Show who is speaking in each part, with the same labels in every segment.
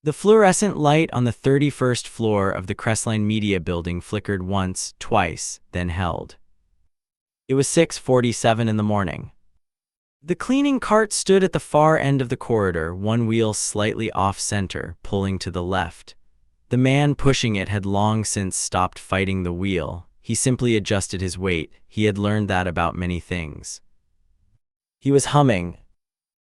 Speaker 1: The fluorescent light on the 31st floor of the Crestline Media Building flickered once, twice, then held. It was 6:47 in the morning. The cleaning cart stood at the far end of the corridor, one wheel slightly off-center, pulling to the left. The man pushing it had long since stopped fighting the wheel. He simply adjusted his weight. He had learned that about many things. He was humming.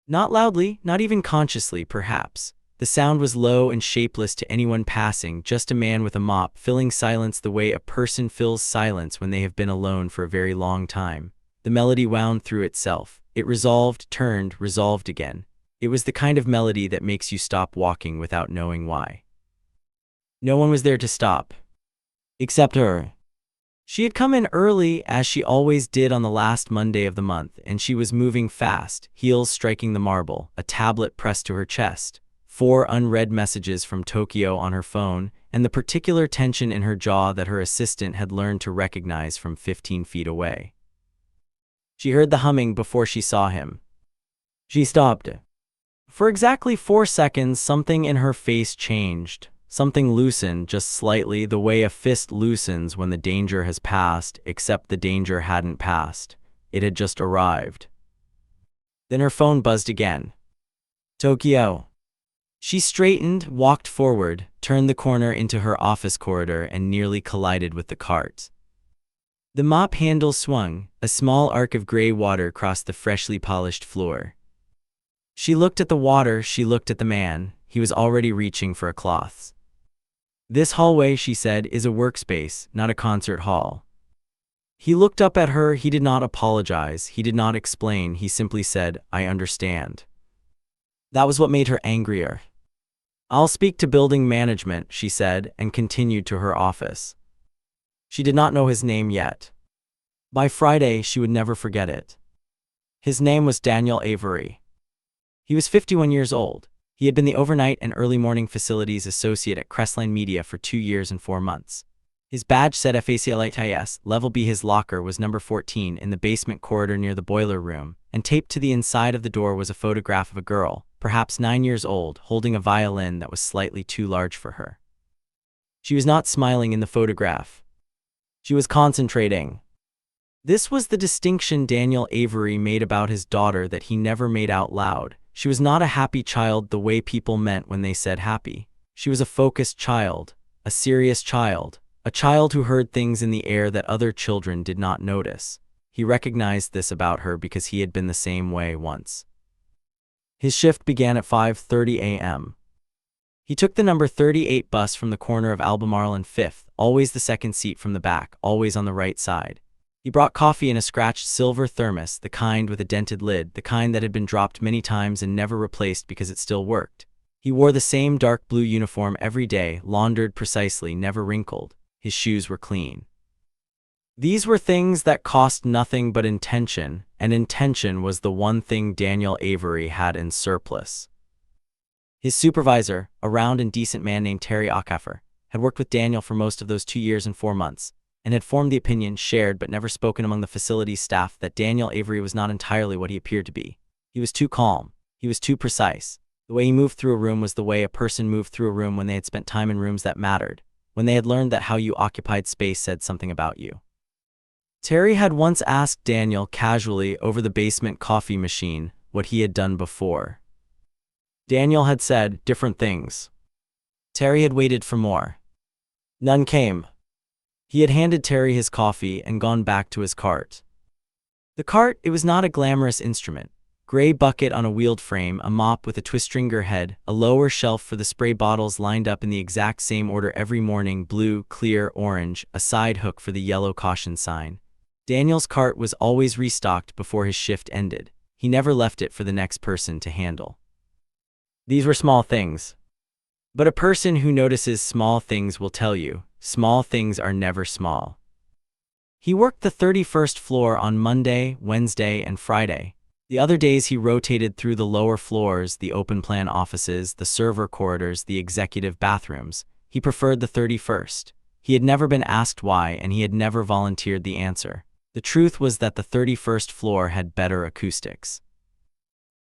Speaker 1: Not loudly, not even consciously, perhaps. The sound was low and shapeless to anyone passing, just a man with a mop filling silence the way a person fills silence when they have been alone for a very long time. The melody wound through itself. It resolved, turned, resolved again. It was the kind of melody that makes you stop walking without knowing why. No one was there to stop. Except her. She had come in early, as she always did on the last Monday of the month, and she was moving fast, heels striking the marble, a tablet pressed to her chest. 4 unread messages from Tokyo on her phone, and the particular tension in her jaw that her assistant had learned to recognize from 15 feet away. She heard the humming before she saw him. She stopped. For exactly 4 seconds, something in her face changed. Something loosened just slightly, the way a fist loosens when the danger has passed, except the danger hadn't passed. It had just arrived. Then her phone buzzed again. Tokyo. She straightened, walked forward, turned the corner into her office corridor, and nearly collided with the cart. The mop handle swung. A small arc of gray water crossed the freshly polished floor. She looked at the water, she looked at the man. He was already reaching for a cloth. This hallway, she said, is a workspace, not a concert hall. He looked up at her. He did not apologize. He did not explain. He simply said, I understand. That was what made her angrier. I'll speak to building management, she said, and continued to her office. She did not know his name yet. By Friday, she would never forget it. His name was Daniel Avery. He was 51 years old. He had been the overnight and early morning facilities associate at Crestline Media for 2 years and 4 months. His badge said FACLITIS, level B. His locker was number 14 in the basement corridor near the boiler room, and taped to the inside of the door was a photograph of a girl, perhaps 9 years old, holding a violin that was slightly too large for her. She was not smiling in the photograph. She was concentrating. This was the distinction Daniel Avery made about his daughter that he never made out loud. She was not a happy child the way people meant when they said happy. She was a focused child, a serious child, a child who heard things in the air that other children did not notice. He recognized this about her because he had been the same way once. His shift began at 5:30 a.m. He took the number 38 bus from the corner of Albemarle and 5th, always the second seat from the back, always on the right side. He brought coffee in a scratched silver thermos, the kind with a dented lid, the kind that had been dropped many times and never replaced because it still worked. He wore the same dark blue uniform every day, laundered precisely, never wrinkled. His shoes were clean. These were things that cost nothing but intention, and intention was the one thing Daniel Avery had in surplus. His supervisor, a round and decent man named Terry Ockhaffer, had worked with Daniel for most of those 2 years and 4 months, and had formed the opinion, shared but never spoken among the facilities staff, that Daniel Avery was not entirely what he appeared to be. He was too calm. He was too precise. The way he moved through a room was the way a person moved through a room when they had spent time in rooms that mattered, when they had learned that how you occupied space said something about you. Terry had once asked Daniel casually over the basement coffee machine what he had done before. Daniel had said different things. Terry had waited for more. None came. He had handed Terry his coffee and gone back to his cart. The cart, it was not a glamorous instrument. Gray bucket on a wheeled frame, a mop with a twist-stringer head, a lower shelf for the spray bottles lined up in the exact same order every morning, blue, clear, orange, a side hook for the yellow caution sign. Daniel's cart was always restocked before his shift ended. He never left it for the next person to handle. These were small things. But a person who notices small things will tell you, small things are never small. He worked the 31st floor on Monday, Wednesday, and Friday. The other days he rotated through the lower floors, the open-plan offices, the server corridors, the executive bathrooms. He preferred the 31st. He had never been asked why, and he had never volunteered the answer. The truth was that the 31st floor had better acoustics.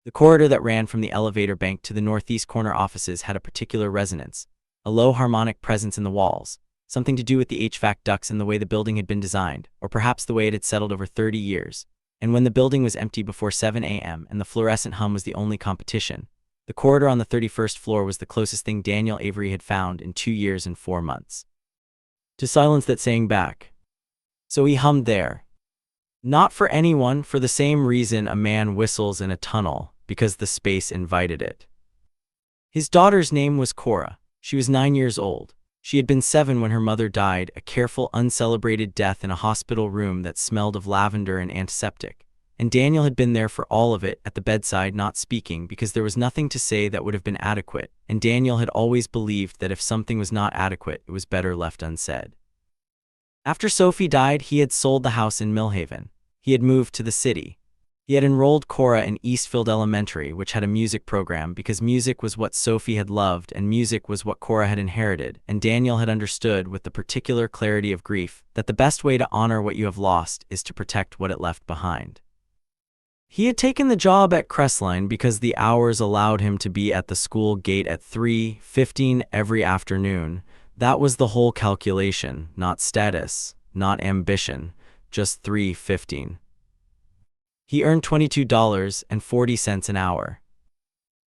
Speaker 1: The corridor that ran from the elevator bank to the northeast corner offices had a particular resonance, a low harmonic presence in the walls, something to do with the HVAC ducts and the way the building had been designed, or perhaps the way it had settled over 30 years. And when the building was empty before 7 a.m. and the fluorescent hum was the only competition, the corridor on the 31st floor was the closest thing Daniel Avery had found in 2 years and 4 months. To silence that saying back. So he hummed there. Not for anyone, for the same reason a man whistles in a tunnel, because the space invited it. His daughter's name was Cora. She was 9 years old. She had been 7 when her mother died, a careful, uncelebrated death in a hospital room that smelled of lavender and antiseptic. And Daniel had been there for all of it, at the bedside, not speaking, because there was nothing to say that would have been adequate, and Daniel had always believed that if something was not adequate, it was better left unsaid. After Sophie died, he had sold the house in Millhaven. He had moved to the city. He had enrolled Cora in Eastfield Elementary, which had a music program, because music was what Sophie had loved and music was what Cora had inherited, and Daniel had understood with the particular clarity of grief that the best way to honor what you have lost is to protect what it left behind. He had taken the job at Crestline because the hours allowed him to be at the school gate at 3:15 every afternoon. That was the whole calculation, not status, not ambition, just 3:15. He earned $22.40 an hour.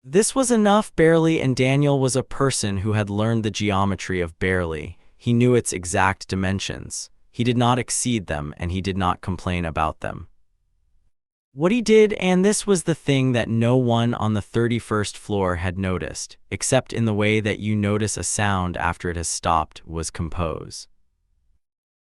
Speaker 1: This was enough, barely, and Daniel was a person who had learned the geometry of barely. He knew its exact dimensions. He did not exceed them, and he did not complain about them. What he did, and this was the thing that no one on the 31st floor had noticed, except in the way that you notice a sound after it has stopped, was compose.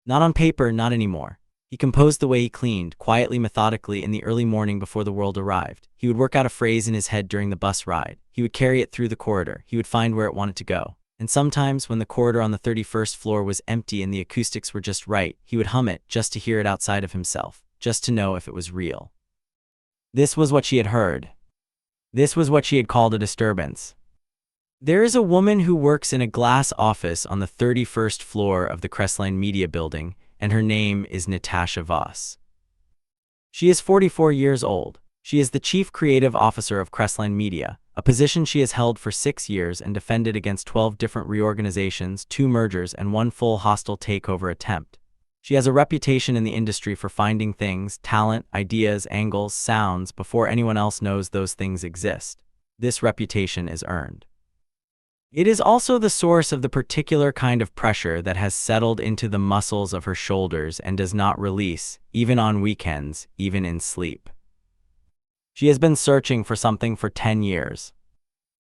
Speaker 1: Not on paper, not anymore. He composed the way he cleaned, quietly, methodically, in the early morning before the world arrived. He would work out a phrase in his head during the bus ride. He would carry it through the corridor. He would find where it wanted to go. And sometimes, when the corridor on the 31st floor was empty and the acoustics were just right, he would hum it just to hear it outside of himself, just to know if it was real. This was what she had heard. This was what she had called a disturbance. There is a woman who works in a glass office on the 31st floor of the Crestline Media Building, and her name is Natasha Voss. She is 44 years old. She is the Chief Creative Officer of Crestline Media, a position she has held for 6 years and defended against 12 different reorganizations, 2 mergers, and 1 full hostile takeover attempt. She has a reputation in the industry for finding things, talent, ideas, angles, sounds, before anyone else knows those things exist. This reputation is earned. It is also the source of the particular kind of pressure that has settled into the muscles of her shoulders and does not release, even on weekends, even in sleep. She has been searching for something for 10 years.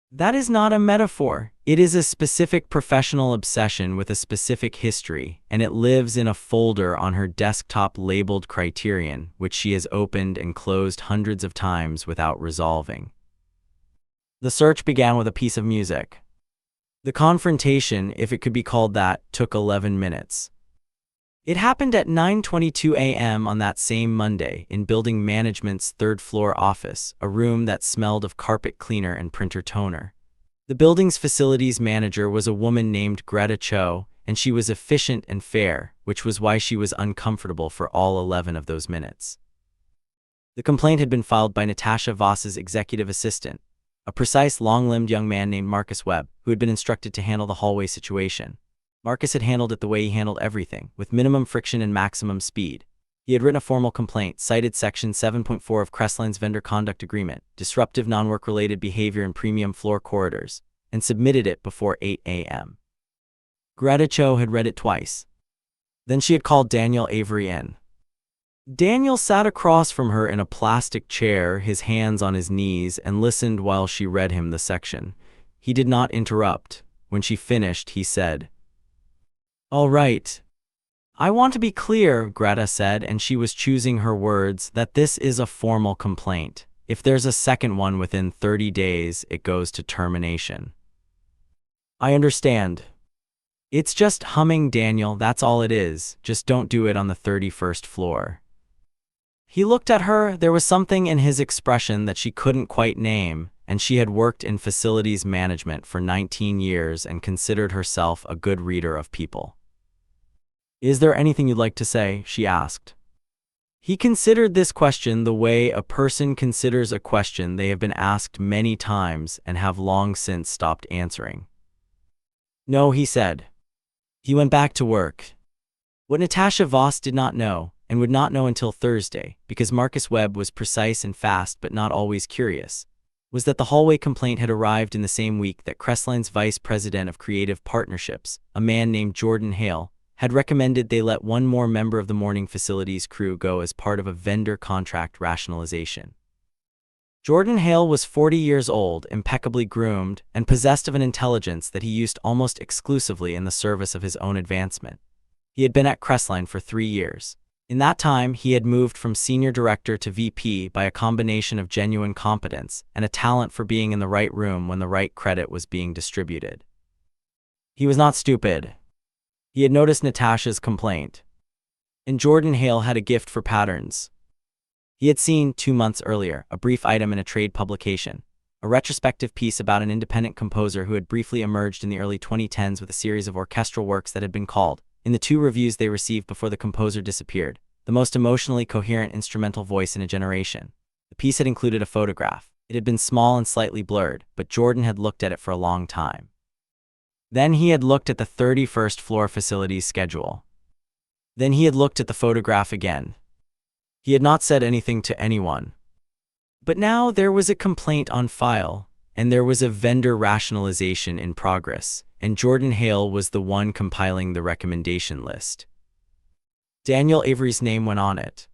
Speaker 1: That is not a metaphor. It is a specific professional obsession with a specific history, and it lives in a folder on her desktop labeled Criterion, which she has opened and closed hundreds of times without resolving. The search began with a piece of music. The confrontation, if it could be called that, took 11 minutes. It happened at 9:22 a.m. on that same Monday in building management's 3rd-floor office, a room that smelled of carpet cleaner and printer toner. The building's facilities manager was a woman named Greta Cho, and she was efficient and fair, which was why she was uncomfortable for all 11 of those minutes. The complaint had been filed by Natasha Voss's executive assistant, a precise, long-limbed young man named Marcus Webb, who had been instructed to handle the hallway situation. Marcus had handled it the way he handled everything, with minimum friction and maximum speed. He had written a formal complaint, cited Section 7.4 of Crestline's Vendor Conduct Agreement, disruptive non-work-related behavior in premium floor corridors, and submitted it before 8 a.m. Greta Cho had read it twice. Then she had called Daniel Avery in. Daniel sat across from her in a plastic chair, his hands on his knees, and listened while she read him the section. He did not interrupt. When she finished, he said, "All right. I want to be clear," Greta said, and she was choosing her words, "that this is a formal complaint. If there's a second one within 30 days, it goes to termination." "I understand. It's just humming, Daniel, that's all it is. Just don't do it on the 31st floor." He looked at her. There was something in his expression that she couldn't quite name, and she had worked in facilities management for 19 years and considered herself a good reader of people. "Is there anything you'd like to say?" she asked. He considered this question the way a person considers a question they have been asked many times and have long since stopped answering. No, he said. He went back to work. What Natasha Voss did not know, and would not know until Thursday, because Marcus Webb was precise and fast but not always curious, was that the hallway complaint had arrived in the same week that Crestline's vice president of creative partnerships, a man named Jordan Hale, had recommended they let one more member of the morning facilities crew go as part of a vendor contract rationalization. Jordan Hale was 40 years old, impeccably groomed, and possessed of an intelligence that he used almost exclusively in the service of his own advancement. He had been at Crestline for 3 years. In that time, he had moved from senior director to VP by a combination of genuine competence and a talent for being in the right room when the right credit was being distributed. He was not stupid. He had noticed Natasha's complaint. And Jordan Hale had a gift for patterns. He had seen, 2 months earlier, a brief item in a trade publication, a retrospective piece about an independent composer who had briefly emerged in the early 2010s with a series of orchestral works that had been called, in the 2 reviews they received before the composer disappeared, the most emotionally coherent instrumental voice in a generation. The piece had included a photograph. It had been small and slightly blurred, but Jordan had looked at it for a long time. Then he had looked at the 31st floor facilities schedule. Then he had looked at the photograph again. He had not said anything to anyone. But now there was a complaint on file, and there was a vendor rationalization in progress, and Jordan Hale was the one compiling the recommendation list. Daniel Avery's name went on it.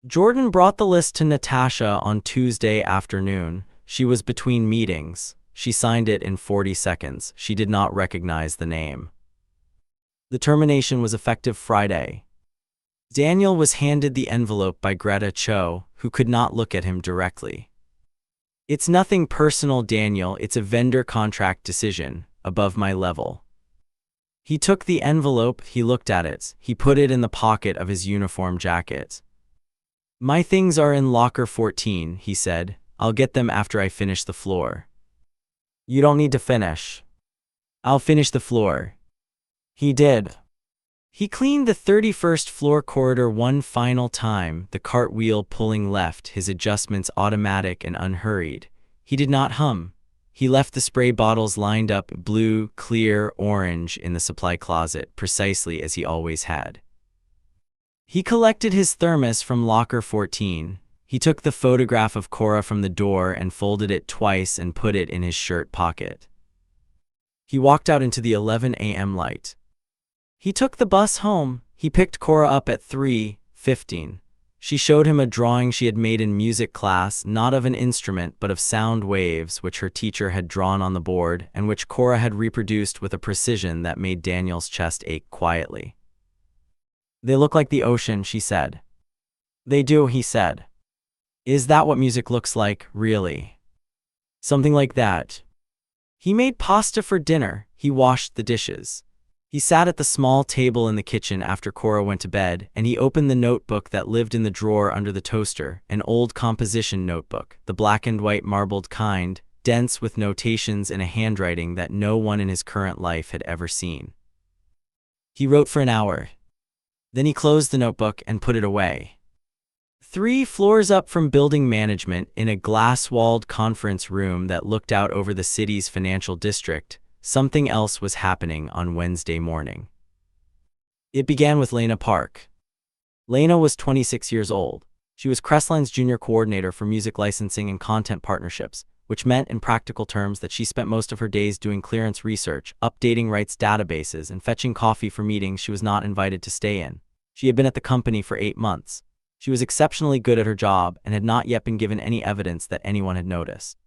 Speaker 1: Jordan brought the list to Natasha on Tuesday afternoon. She was between meetings. She signed it in 40 seconds. She did not recognize the name. The termination was effective Friday. Daniel was handed the envelope by Greta Cho, who could not look at him directly. It's nothing personal, Daniel. It's a vendor contract decision, above my level. He took the envelope, he looked at it, he put it in the pocket of his uniform jacket. My things are in locker 14, he said. I'll get them after I finish the floor. You don't need to finish. I'll finish the floor. He did. He cleaned the 31st floor corridor one final time, the cartwheel pulling left, his adjustments automatic and unhurried. He did not hum. He left the spray bottles lined up blue, clear, orange in the supply closet, precisely as he always had. He collected his thermos from locker 14. He took the photograph of Cora from the door and folded it twice and put it in his shirt pocket. He walked out into the 11 a.m. light. He took the bus home. He picked Cora up at 3:15. She showed him a drawing she had made in music class, not of an instrument but of sound waves which her teacher had drawn on the board and which Cora had reproduced with a precision that made Daniel's chest ache quietly. They look like the ocean, she said. They do, he said. Is that what music looks like, really? Something like that. He made pasta for dinner. He washed the dishes. He sat at the small table in the kitchen after Cora went to bed, and he opened the notebook that lived in the drawer under the toaster, an old composition notebook, the black and white marbled kind, dense with notations in a handwriting that no one in his current life had ever seen. He wrote for an hour. Then he closed the notebook and put it away. 3 floors up from building management, in a glass-walled conference room that looked out over the city's financial district, something else was happening on Wednesday morning. It began with Lena Park. Lena was 26 years old. She was Crestline's junior coordinator for music licensing and content partnerships, which meant in practical terms that she spent most of her days doing clearance research, updating rights databases, and fetching coffee for meetings she was not invited to stay in. She had been at the company for 8 months. She was exceptionally good at her job and had not yet been given any evidence that anyone had noticed.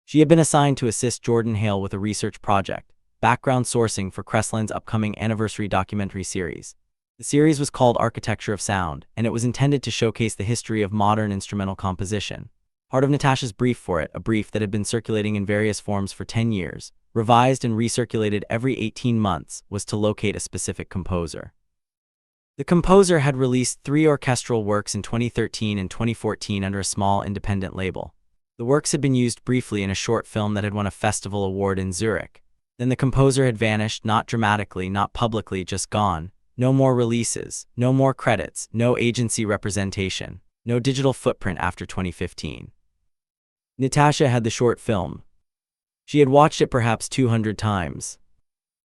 Speaker 1: She had been assigned to assist Jordan Hale with a research project, background sourcing for Crestline's upcoming anniversary documentary series. The series was called Architecture of Sound, and it was intended to showcase the history of modern instrumental composition. Part of Natasha's brief for it, a brief that had been circulating in various forms for 10 years, revised and recirculated every 18 months, was to locate a specific composer. The composer had released 3 orchestral works in 2013 and 2014 under a small independent label. The works had been used briefly in a short film that had won a festival award in Zurich. Then the composer had vanished, not dramatically, not publicly, just gone, No more releases, no more credits, no agency representation, no digital footprint after 2015. Natasha had the short film. She had watched it perhaps 200 times.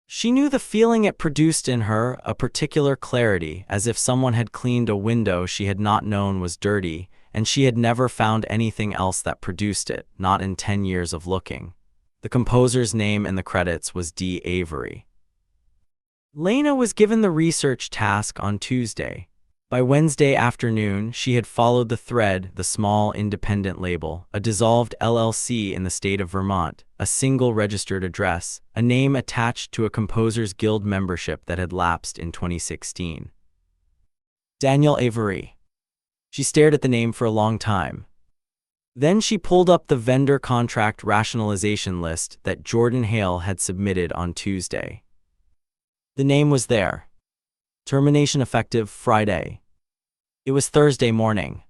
Speaker 1: She knew the feeling it produced in her, a particular clarity, as if someone had cleaned a window she had not known was dirty, and she had never found anything else that produced it, not in 10 years of looking. The composer's name in the credits was D. Avery. Lena was given the research task on Tuesday. By Wednesday afternoon, she had followed the thread, the small independent label, a dissolved LLC in the state of Vermont, a single registered address, a name attached to a Composers Guild membership that had lapsed in 2016. Daniel Avery. She stared at the name for a long time. Then she pulled up the vendor contract rationalization list that Jordan Hale had submitted on Tuesday. The name was there. Termination effective Friday. It was Thursday morning.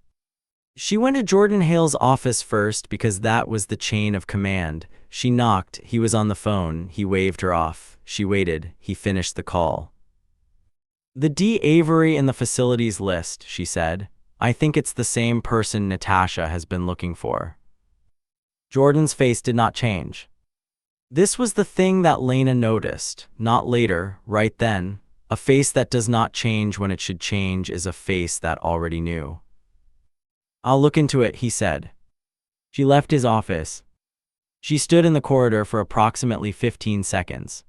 Speaker 1: She went to Jordan Hale's office first because that was the chain of command. She knocked, he was on the phone, he waved her off. She waited, he finished the call. The D. Avery in the facilities list, she said. I think it's the same person Natasha has been looking for. Jordan's face did not change. This was the thing that Lena noticed, not later, right then. A face that does not change when it should change is a face that already knew. I'll look into it, he said. She left his office. She stood in the corridor for approximately 15 seconds.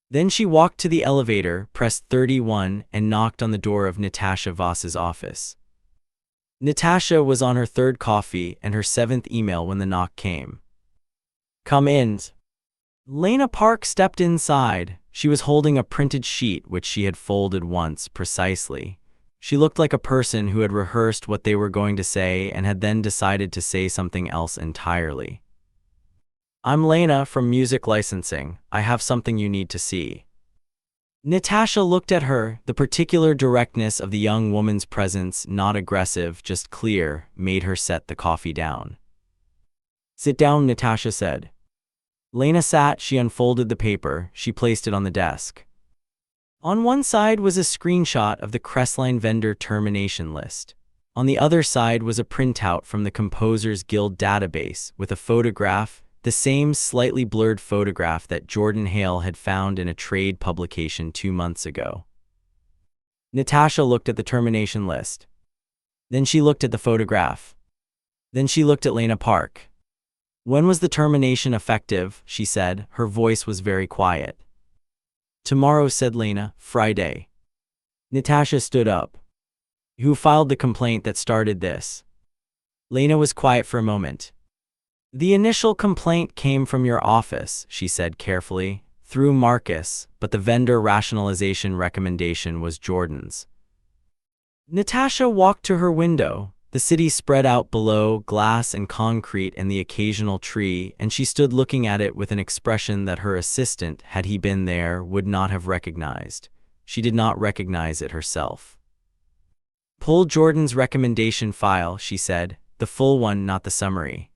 Speaker 1: Then she walked to the elevator, pressed 31, and knocked on the door of Natasha Voss's office. Natasha was on her third coffee and her seventh email when the knock came. Come in. Lena Park stepped inside. She was holding a printed sheet which she had folded once precisely. She looked like a person who had rehearsed what they were going to say and had then decided to say something else entirely. I'm Lena from Music Licensing. I have something you need to see. Natasha looked at her. The particular directness of the young woman's presence, not aggressive, just clear, made her set the coffee down. Sit down, Natasha said. Lena sat. She unfolded the paper. She placed it on the desk. On one side was a screenshot of the Crestline vendor termination list. On the other side was a printout from the Composers Guild database with a photograph, the same slightly blurred photograph that Jordan Hale had found in a trade publication 2 months ago. Natasha looked at the termination list. Then she looked at the photograph. Then she looked at Lena Park. When was the termination effective? She said. Her voice was very quiet. Tomorrow, said Lena. Friday. Natasha stood up. Who filed the complaint that started this? Lena was quiet for a moment. The initial complaint came from your office, she said carefully, through Marcus, but the vendor rationalization recommendation was Jordan's. Natasha walked to her window. The city spread out below, glass and concrete and the occasional tree, and she stood looking at it with an expression that her assistant, had he been there, would not have recognized. She did not recognize it herself. Pull Jordan's recommendation file, she said, the full one, not the summary.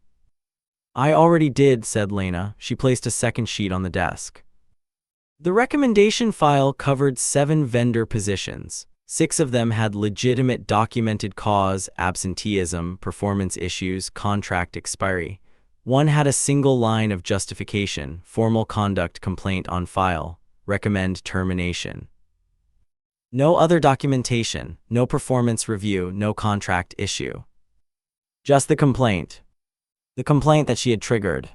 Speaker 1: I already did, said Lena. She placed a second sheet on the desk. The recommendation file covered 7 vendor positions. 6 of them had legitimate documented cause, absenteeism, performance issues, contract expiry. 1 had a single line of justification, formal conduct complaint on file, recommend termination. No other documentation, no performance review, no contract issue. Just the complaint. The complaint that she had triggered.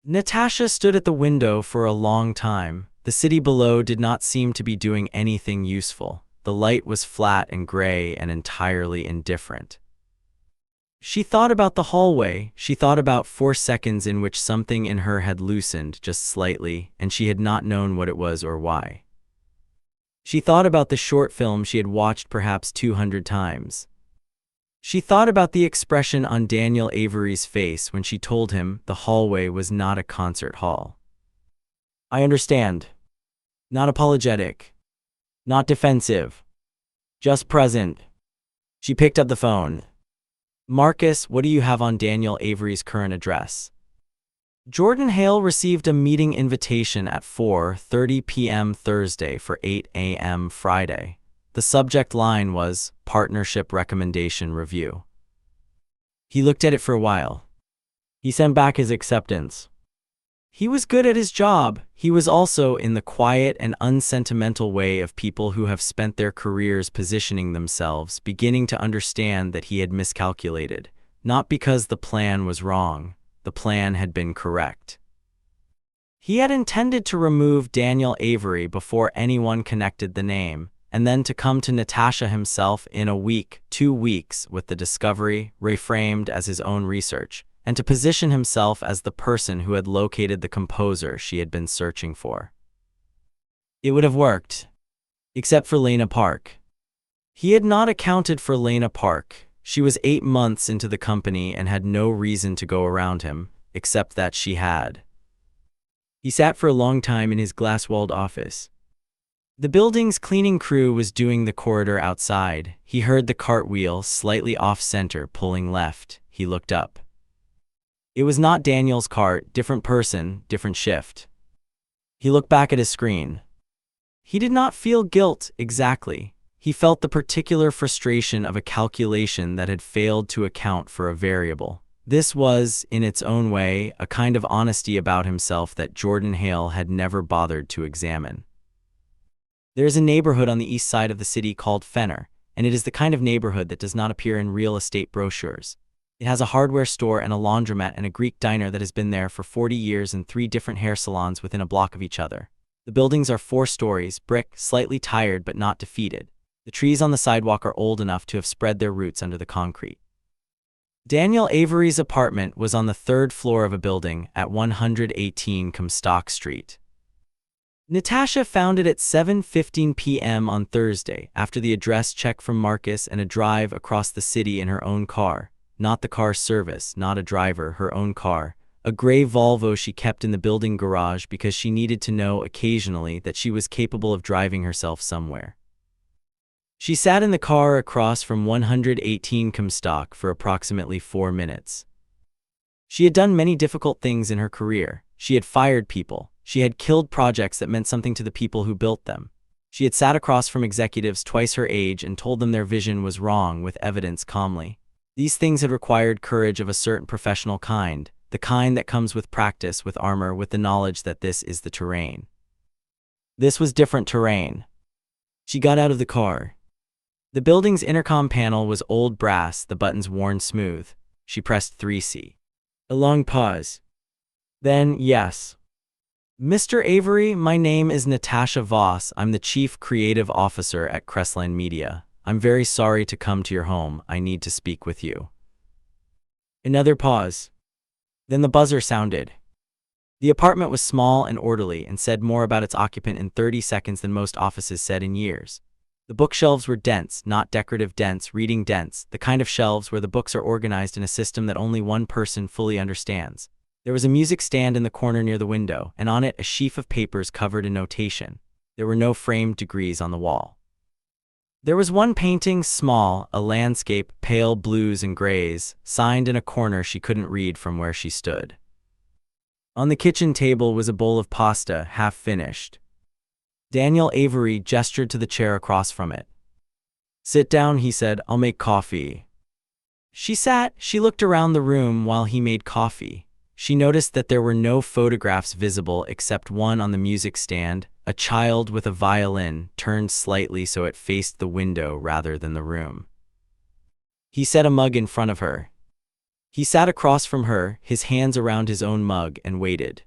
Speaker 1: Natasha stood at the window for a long time. The city below did not seem to be doing anything useful. The light was flat and gray and entirely indifferent. She thought about the hallway. She thought about 4 seconds in which something in her had loosened just slightly, and she had not known what it was or why. She thought about the short film she had watched perhaps 200 times. She thought about the expression on Daniel Avery's face when she told him the hallway was not a concert hall. I understand. Not apologetic. Not defensive. Just present. She picked up the phone. Marcus, what do you have on Daniel Avery's current address? Jordan Hale received a meeting invitation at 4:30 p.m. Thursday for 8 a.m. Friday. The subject line was Partnership Recommendation Review. He looked at it for a while. He sent back his acceptance. He was good at his job. He was also in the quiet and unsentimental way of people who have spent their careers positioning themselves, beginning to understand that he had miscalculated. Not because the plan was wrong. The plan had been correct. He had intended to remove Daniel Avery before anyone connected the name, and then to come to Natasha himself in a week, 2 weeks, with the discovery, reframed as his own research, and to position himself as the person who had located the composer she had been searching for. It would have worked, except for Lena Park. He had not accounted for Lena Park. She was 8 months into the company and had no reason to go around him, except that she had. He sat for a long time in his glass-walled office. The building's cleaning crew was doing the corridor outside. He heard the cartwheel slightly off-center pulling left. He looked up. It was not Daniel's cart, different person, different shift. He looked back at his screen. He did not feel guilt exactly. He felt the particular frustration of a calculation that had failed to account for a variable. This was, in its own way, a kind of honesty about himself that Jordan Hale had never bothered to examine. There is a neighborhood on the east side of the city called Fenner, and it is the kind of neighborhood that does not appear in real estate brochures. It has a hardware store and a laundromat and a Greek diner that has been there for 40 years and 3 different hair salons within a block of each other. The buildings are 4 stories, brick, slightly tired but not defeated. The trees on the sidewalk are old enough to have spread their roots under the concrete. Daniel Avery's apartment was on the 3rd floor of a building at 118 Comstock Street. Natasha found it at 7:15 p.m. on Thursday, after the address check from Marcus and a drive across the city in her own car. Not the car service, not a driver, her own car. A gray Volvo she kept in the building garage because she needed to know occasionally that she was capable of driving herself somewhere. She sat in the car across from 118 Comstock for approximately 4 minutes. She had done many difficult things in her career. She had fired people. She had killed projects that meant something to the people who built them. She had sat across from executives twice her age and told them their vision was wrong with evidence calmly. These things had required courage of a certain professional kind, the kind that comes with practice, with armor, with the knowledge that this is the terrain. This was different terrain. She got out of the car. The building's intercom panel was old brass, the buttons worn smooth. She pressed 3C. A long pause. Then, yes. Mr. Avery, my name is Natasha Voss. I'm the Chief Creative Officer at Crestline Media. I'm very sorry to come to your home. I need to speak with you. Another pause. Then the buzzer sounded. The apartment was small and orderly and said more about its occupant in 30 seconds than most offices said in years. The bookshelves were dense, not decorative dense, reading dense, the kind of shelves where the books are organized in a system that only one person fully understands. There was a music stand in the corner near the window, and on it a sheaf of papers covered in notation. There were no framed degrees on the wall. There was one painting, small, a landscape, pale blues and grays, signed in a corner she couldn't read from where she stood. On the kitchen table was a bowl of pasta, half finished. Daniel Avery gestured to the chair across from it. Sit down, he said, I'll make coffee. She sat, she looked around the room while he made coffee. She noticed that there were no photographs visible except one on the music stand, a child with a violin turned slightly so it faced the window rather than the room. He set a mug in front of her. He sat across from her, his hands around his own mug, and waited.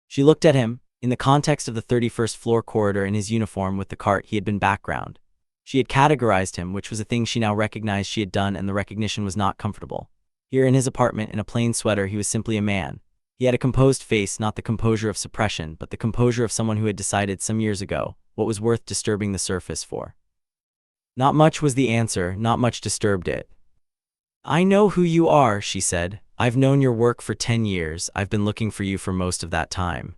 Speaker 1: She looked at him. In the context of the 31st floor corridor in his uniform with the cart, he had been background. She had categorized him, which was a thing she now recognized she had done, and the recognition was not comfortable. Here in his apartment, in a plain sweater, he was simply a man. He had a composed face, not the composure of suppression, but the composure of someone who had decided some years ago what was worth disturbing the surface for. Not much was the answer, not much disturbed it. I know who you are, she said. I've known your work for 10 years. I've been looking for you for most of that time.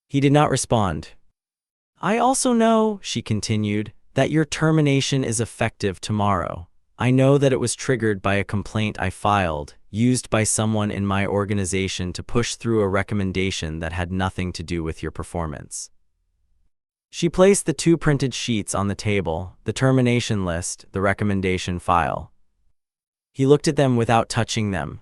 Speaker 1: He did not respond. I also know, she continued, that your termination is effective tomorrow. I know that it was triggered by a complaint I filed, used by someone in my organization to push through a recommendation that had nothing to do with your performance. She placed the 2 printed sheets on the table, the termination list, the recommendation file. He looked at them without touching them.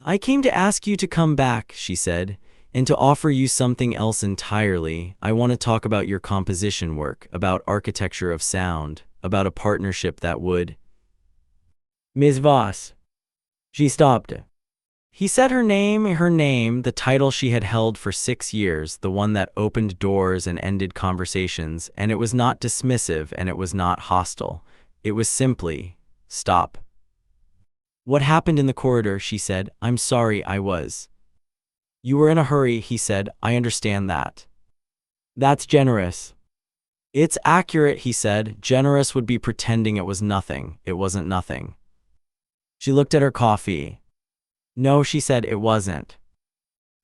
Speaker 1: I came to ask you to come back, she said, and to offer you something else entirely. I want to talk about your composition work, about architecture of sound, about a partnership that would. Ms. Voss. She stopped. He said her name, the title she had held for 6 years, the one that opened doors and ended conversations, and it was not dismissive and it was not hostile. It was simply, stop. What happened in the corridor, she said. I'm sorry, I was. You were in a hurry, he said. I understand that. That's generous. It's accurate, he said. Generous would be pretending it was nothing. It wasn't nothing. She looked at her coffee. No, she said, it wasn't.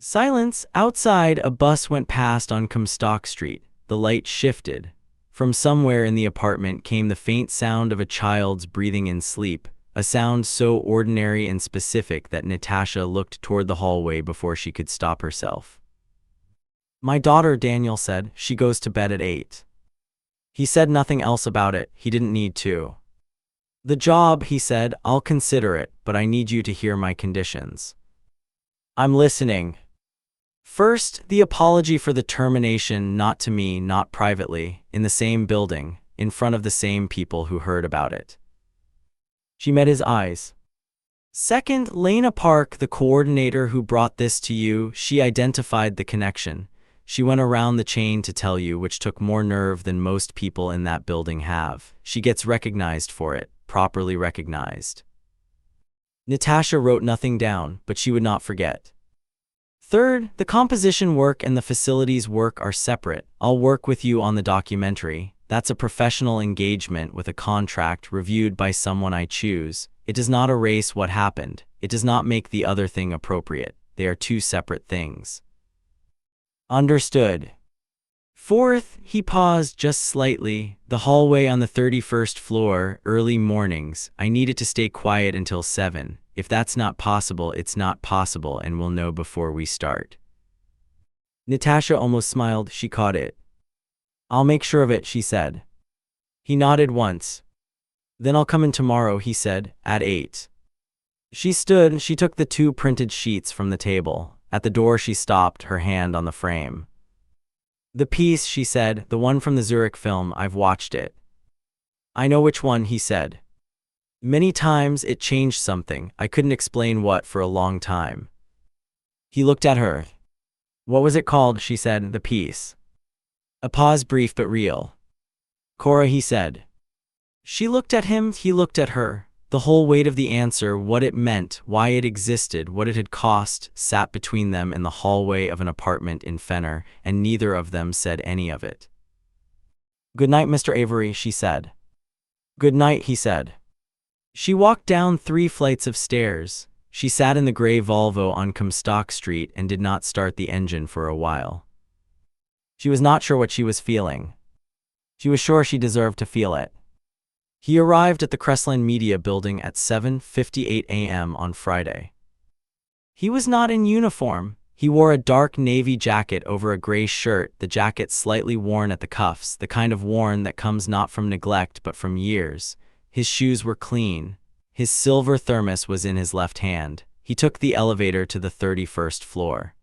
Speaker 1: Silence. Outside, a bus went past on Comstock Street. The light shifted. From somewhere in the apartment came the faint sound of a child's breathing in sleep, a sound so ordinary and specific that Natasha looked toward the hallway before she could stop herself. My daughter, Daniel said, she goes to bed at 8. He said nothing else about it. He didn't need to. The job, he said, I'll consider it, but I need you to hear my conditions. I'm listening. First, the apology for the termination, not to me, not privately, in the same building, in front of the same people who heard about it. She met his eyes. Second, Lena Park, the coordinator who brought this to you, she identified the connection. She went around the chain to tell you, which took more nerve than most people in that building have. She gets recognized for it, properly recognized. Natasha wrote nothing down, but she would not forget. Third, the composition work and the facilities work are separate. I'll work with you on the documentary. That's a professional engagement with a contract reviewed by someone I choose. It does not erase what happened. It does not make the other thing appropriate. They are 2 separate things. Understood. Fourth, he paused just slightly. The hallway on the 31st floor, early mornings. I needed to stay quiet until 7. If that's not possible, it's not possible, and we'll know before we start. Natasha almost smiled. She caught it. I'll make sure of it, she said. He nodded once. Then I'll come in tomorrow, he said, at 8. She stood and she took the 2 printed sheets from the table. At the door she stopped, her hand on the frame. The piece, she said, the one from the Zurich film, I've watched it. I know which one, he said. Many times it changed something, I couldn't explain what for a long time. He looked at her. What was it called, she said, the piece? A pause, brief but real. Cora, he said. She looked at him, he looked at her. The whole weight of the answer, what it meant, why it existed, what it had cost, sat between them in the hallway of an apartment in Fenner, and neither of them said any of it. Good night, Mr. Avery, she said. Good night, he said. She walked down 3 flights of stairs. She sat in the gray Volvo on Comstock Street and did not start the engine for a while. She was not sure what she was feeling. She was sure she deserved to feel it. He arrived at the Crestline Media Building at 7:58 a.m. on Friday. He was not in uniform. He wore a dark navy jacket over a gray shirt, the jacket slightly worn at the cuffs, the kind of worn that comes not from neglect but from years. His shoes were clean. His silver thermos was in his left hand. He took the elevator to the 31st floor.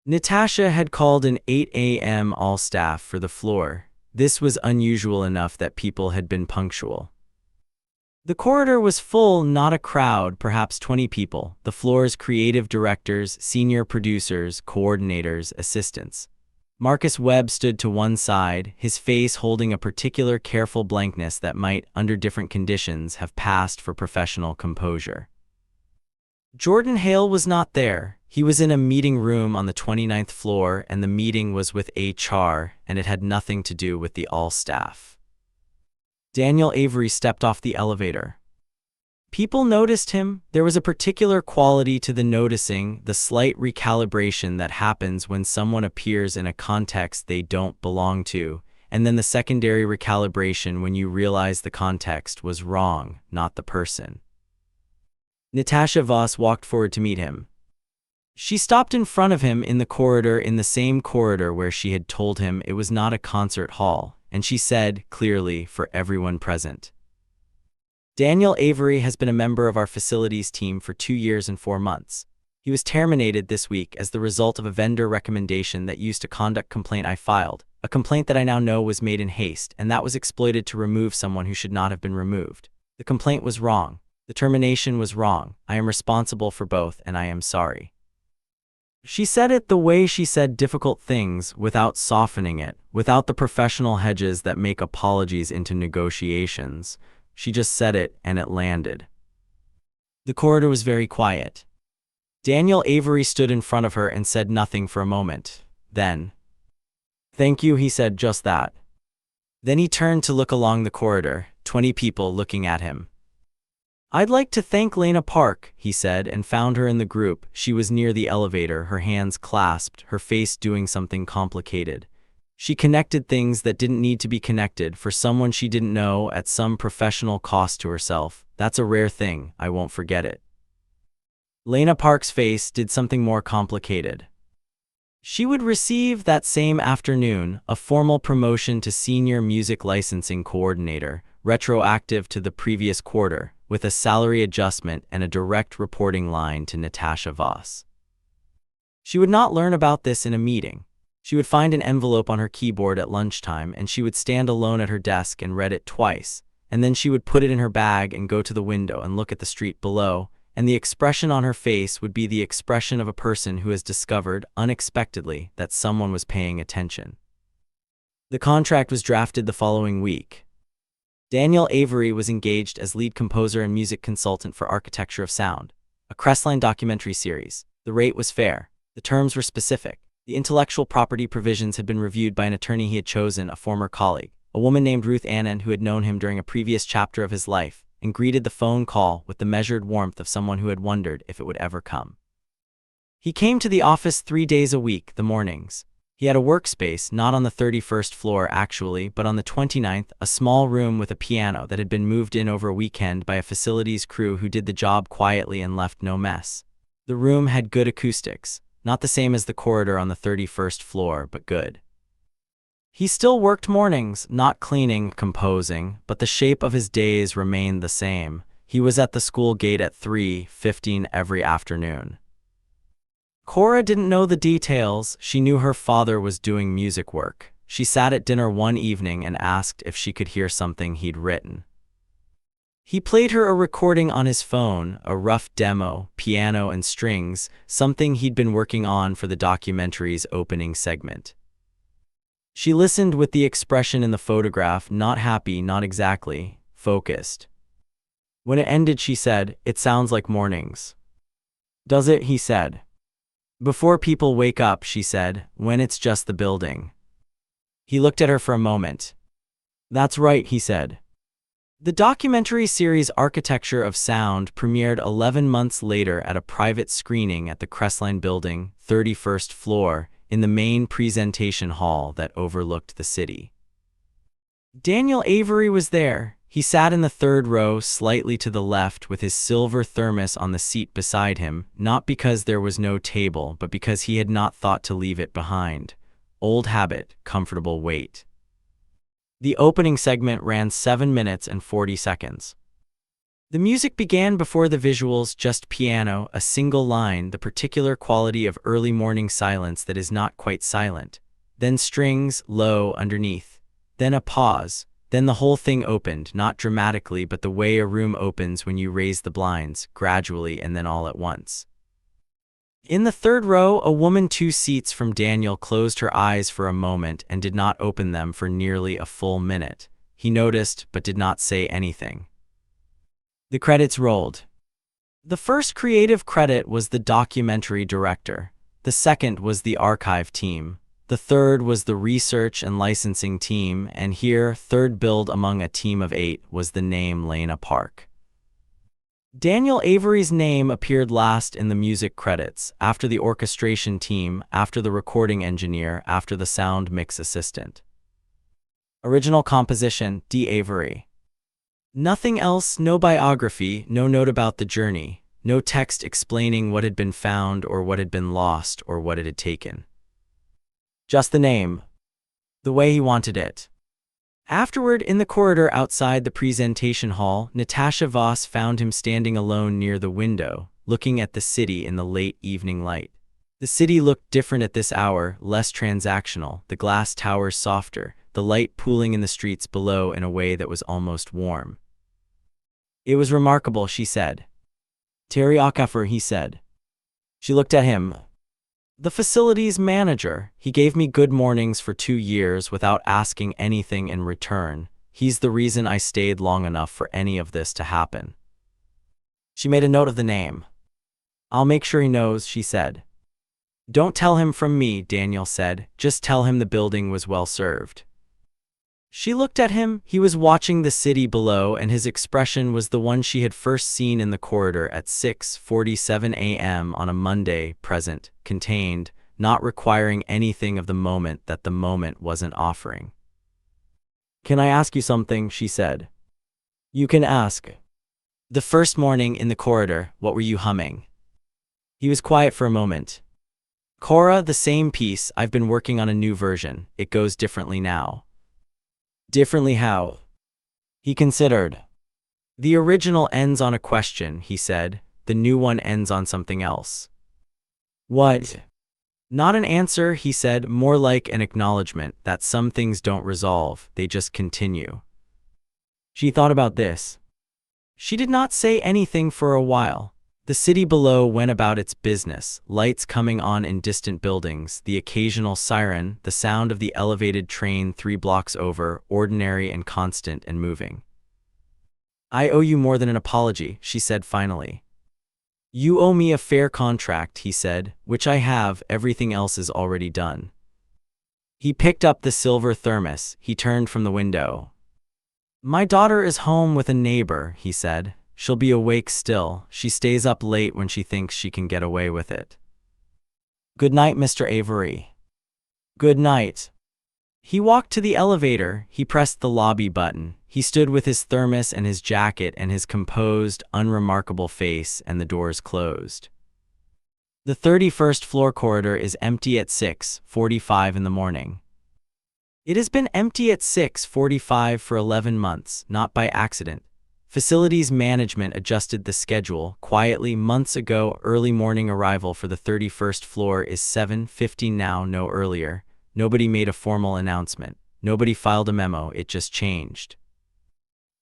Speaker 1: Natasha had called an 8 a.m. all staff for the floor. This was unusual enough that people had been punctual. The corridor was full, not a crowd, perhaps 20 people, the floor's creative directors, senior producers, coordinators, assistants. Marcus Webb stood to one side, his face holding a particular careful blankness that might, under different conditions, have passed for professional composure. Jordan Hale was not there. He was in a meeting room on the 29th floor, and the meeting was with HR, and it had nothing to do with the all staff. Daniel Avery stepped off the elevator. People noticed him. There was a particular quality to the noticing, the slight recalibration that happens when someone appears in a context they don't belong to, and then the secondary recalibration when you realize the context was wrong, not the person. Natasha Voss walked forward to meet him. She stopped in front of him in the corridor, in the same corridor where she had told him it was not a concert hall, and she said, clearly, for everyone present, "Daniel Avery has been a member of our facilities team for 2 years and 4 months. He was terminated this week as the result of a vendor recommendation that used a conduct complaint I filed, a complaint that I now know was made in haste and that was exploited to remove someone who should not have been removed. The complaint was wrong. The termination was wrong. I am responsible for both and I am sorry." She said it the way she said difficult things, without softening it, without the professional hedges that make apologies into negotiations. She just said it and it landed. The corridor was very quiet. Daniel Avery stood in front of her and said nothing for a moment. Then, "Thank you," he said, just that. Then he turned to look along the corridor, 20 people looking at him. "I'd like to thank Lena Park," he said, and found her in the group. She was near the elevator, her hands clasped, her face doing something complicated. She connected things that didn't need to be connected for someone she didn't know at some professional cost to herself. That's a rare thing, I won't forget it. Lena Park's face did something more complicated. She would receive that same afternoon a formal promotion to Senior Music Licensing Coordinator, retroactive to the previous quarter, with a salary adjustment and a direct reporting line to Natasha Voss. She would not learn about this in a meeting. She would find an envelope on her keyboard at lunchtime and she would stand alone at her desk and read it twice, and then she would put it in her bag and go to the window and look at the street below, and the expression on her face would be the expression of a person who has discovered, unexpectedly, that someone was paying attention. The contract was drafted the following week. Daniel Avery was engaged as lead composer and music consultant for Architecture of Sound, a Crestline documentary series. The rate was fair. The terms were specific. The intellectual property provisions had been reviewed by an attorney he had chosen, a former colleague, a woman named Ruth Annan who had known him during a previous chapter of his life, and greeted the phone call with the measured warmth of someone who had wondered if it would ever come. He came to the office 3 days a week, the mornings. He had a workspace, not on the 31st floor actually, but on the 29th, a small room with a piano that had been moved in over a weekend by a facilities crew who did the job quietly and left no mess. The room had good acoustics, not the same as the corridor on the 31st floor, but good. He still worked mornings, not cleaning, composing, but the shape of his days remained the same. He was at the school gate at 3:15 every afternoon. Cora didn't know the details. She knew her father was doing music work. She sat at dinner one evening and asked if she could hear something he'd written. He played her a recording on his phone, a rough demo, piano and strings, something he'd been working on for the documentary's opening segment. She listened with the expression in the photograph, not happy, not exactly, focused. When it ended, she said, "It sounds like mornings." "Does it?" he said. "Before people wake up," she said, "when it's just the building." He looked at her for a moment. "That's right," he said. The documentary series Architecture of Sound premiered 11 months later at a private screening at the Crestline Building, 31st floor, in the main presentation hall that overlooked the city. Daniel Avery was there. He sat in the third row, slightly to the left, with his silver thermos on the seat beside him, not because there was no table, but because he had not thought to leave it behind. Old habit, comfortable wait. The opening segment ran 7 minutes and 40 seconds. The music began before the visuals, just piano, a single line, the particular quality of early morning silence that is not quite silent. Then strings, low, underneath. Then a pause. Then the whole thing opened, not dramatically, but the way a room opens when you raise the blinds, gradually and then all at once. In the third row, a woman 2 seats from Daniel closed her eyes for a moment and did not open them for nearly a full minute. He noticed, but did not say anything. The credits rolled. The first creative credit was the documentary director. The second was the archive team. The third was the research and licensing team, and here, third billed among a team of 8, was the name Lena Park. Daniel Avery's name appeared last in the music credits, after the orchestration team, after the recording engineer, after the sound mix assistant. Original composition, D. Avery. Nothing else, no biography, no note about the journey, no text explaining what had been found or what had been lost or what it had taken. Just the name, the way he wanted it. Afterward, in the corridor outside the presentation hall, Natasha Voss found him standing alone near the window, looking at the city in the late evening light. The city looked different at this hour, less transactional, the glass towers softer, the light pooling in the streets below in a way that was almost warm. It was remarkable, she said. Terry Okafor, he said. She looked at him. The facilities manager. He gave me good mornings for 2 years without asking anything in return. He's the reason I stayed long enough for any of this to happen. She made a note of the name. I'll make sure he knows, she said. Don't tell him from me, Daniel said. Just tell him the building was well served. She looked at him. He was watching the city below, and his expression was the one she had first seen in the corridor at 6:47 a.m. on a Monday, present, contained, not requiring anything of the moment that the moment wasn't offering. Can I ask you something? She said. You can ask. The first morning in the corridor, what were you humming? He was quiet for a moment. Cora, the same piece. I've been working on a new version. It goes differently now. Differently how? He considered. The original ends on a question, he said. The new one ends on something else. What? Not an answer, he said, more like an acknowledgement that some things don't resolve, they just continue. She thought about this. She did not say anything for a while. The city below went about its business, lights coming on in distant buildings, the occasional siren, the sound of the elevated train 3 blocks over, ordinary and constant and moving. I owe you more than an apology, she said finally. You owe me a fair contract, he said, which I have, everything else is already done. He picked up the silver thermos, he turned from the window. My daughter is home with a neighbor, he said. She'll be awake still. She stays up late when she thinks she can get away with it. Good night, Mr. Avery. Good night. He walked to the elevator. He pressed the lobby button. He stood with his thermos and his jacket and his composed, unremarkable face, and the doors closed. The 31st floor corridor is empty at 6:45 in the morning. It has been empty at 6:45 for 11 months, not by accident. Facilities management adjusted the schedule quietly months ago. Early morning arrival for the 31st floor is 7:50 now, no earlier. Nobody made a formal announcement. Nobody filed a memo, it just changed.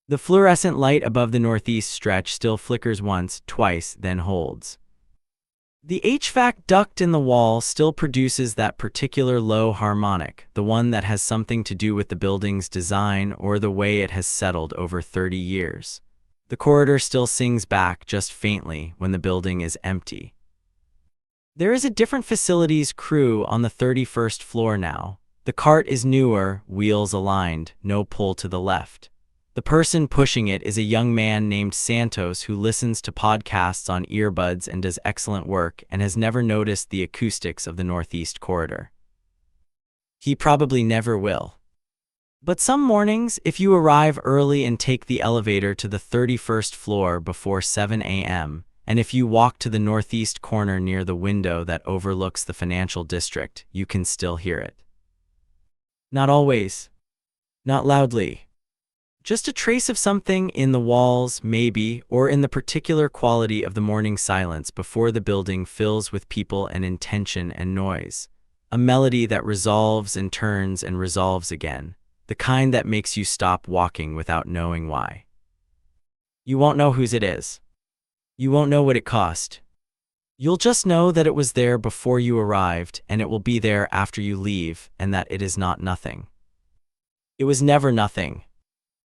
Speaker 1: The fluorescent light above the northeast stretch still flickers once, twice, then holds. The HVAC duct in the wall still produces that particular low harmonic, the one that has something to do with the building's design or the way it has settled over 30 years. The corridor still sings back just faintly when the building is empty. There is a different facilities crew on the 31st floor now. The cart is newer, wheels aligned, no pull to the left. The person pushing it is a young man named Santos who listens to podcasts on earbuds and does excellent work and has never noticed the acoustics of the Northeast Corridor. He probably never will. But some mornings, if you arrive early and take the elevator to the 31st floor before 7 a.m., and if you walk to the northeast corner near the window that overlooks the financial district, you can still hear it. Not always. Not loudly. Just a trace of something in the walls, maybe, or in the particular quality of the morning silence before the building fills with people and intention and noise. A melody that resolves and turns and resolves again, the kind that makes you stop walking without knowing why. You won't know whose it is. You won't know what it cost. You'll just know that it was there before you arrived, and it will be there after you leave, and that it is not nothing. It was never nothing.